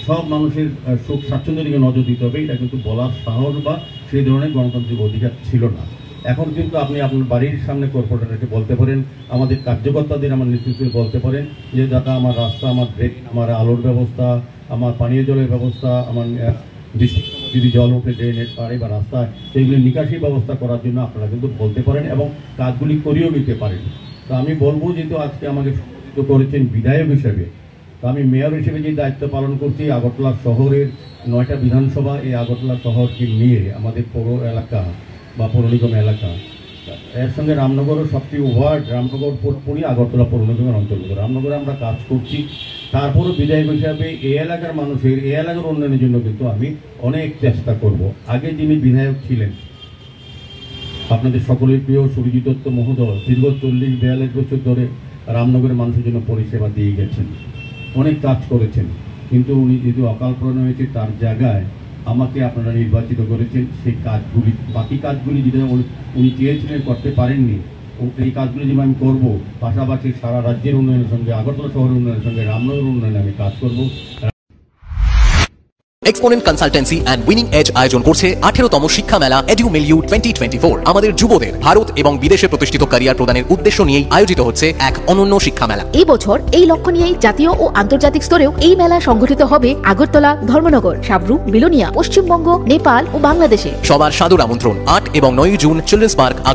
সব মানুষের সুখ স্বাচ্ছন্দ্যের দিকে নজর দিতে হবে, এটা কিন্তু বলার সাহস বা সেই ধরনের গণতান্ত্রিক অধিকার ছিল না। এখন কিন্তু আপনি আপনার বাড়ির সামনে কর্পোরেটরকে বলতে পারেন, আমাদের কার্যকর্তাদের আমার নেতৃত্বে বলতে পারেন যে দাদা আমার রাস্তা, আমার ড্রেন, আমার আলোর ব্যবস্থা, আমার পানীয় জলের ব্যবস্থা, আমার বৃষ্টি যদি জল উঠে ড্রেনের পাড়ে বা রাস্তায়, সেইগুলি নিকাশি ব্যবস্থা করার জন্য আপনারা কিন্তু বলতে পারেন এবং কাজগুলি করিয়েও নিতে পারেন। তো আমি বলবো, যেহেতু আজকে আমাকে সম্বোধিত করেছেন বিধায়ক হিসেবে, তো আমি মেয়র হিসেবে যে দায়িত্ব পালন করছি আগরতলা শহরের 9টা বিধানসভা, এই আগরতলা শহরকে নিয়ে আমাদের পৌর এলাকা বা পৌর নিগম এলাকা, এর সঙ্গে রামনগরও সবটি ওয়ার্ড, রামনগর পুরোপুরি আগরতলা পৌর নিগমের অন্তর্গত। রামনগরে আমরা কাজ করছি, তারপরও বিধায়ক হিসাবে এই এলাকার মানুষের, এই এলাকার উন্নয়নের জন্য কিন্তু আমি অনেক চেষ্টা করব। আগে যিনি বিধায়ক ছিলেন, আপনাদের সকলের প্রিয় সুরজিৎ দত্ত মহোদয়, দীর্ঘ 40-42 বছর ধরে রামনগরের মানুষের জন্য পরিষেবা দিয়ে গেছেন, অনেক কাজ করেছেন, কিন্তু উনি যেহেতু অকাল প্রয়াণ হয়েছে, তার জায়গায় আমাকে আপনারা নির্বাচিত করেছেন। সেই কাজগুলি, বাকি কাজগুলি যেটা উনি চেয়েছিলেন করতে পারেননি, এই কাজগুলি যেমন আমি করবো, পাশাপাশি সারা রাজ্যের উন্নয়নের সঙ্গে, আগরতলা শহরের উন্নয়নের সঙ্গে রামনগরের উন্নয়নে আমি কাজ করব। Exponent Consultancy and Winning Edge আয়োজন করছে 18তম শিক্ষা মেলা এডুমিলিউ 2024। আমাদের যুবদের ভারত এবং বিদেশে প্রতিষ্ঠিত ক্যারিয়ার প্রদানের উদ্দেশ্য নিয়েই আয়োজিত হচ্ছে এক অনন্য শিক্ষা মেলা। এই বছর এই লক্ষ্য নিয়েই জাতীয় ও আন্তর্জাতিক স্তরেও এই মেলা সংগঠিত হবে আগরতলা, ধর্মনগর, সাবরু, বিলোনিয়া, পশ্চিমবঙ্গ, নেপাল ও বাংলাদেশে। সবার সাদর আমন্ত্রণ। 8 এবং 9 জুন চিলড্রেন্স পার্ক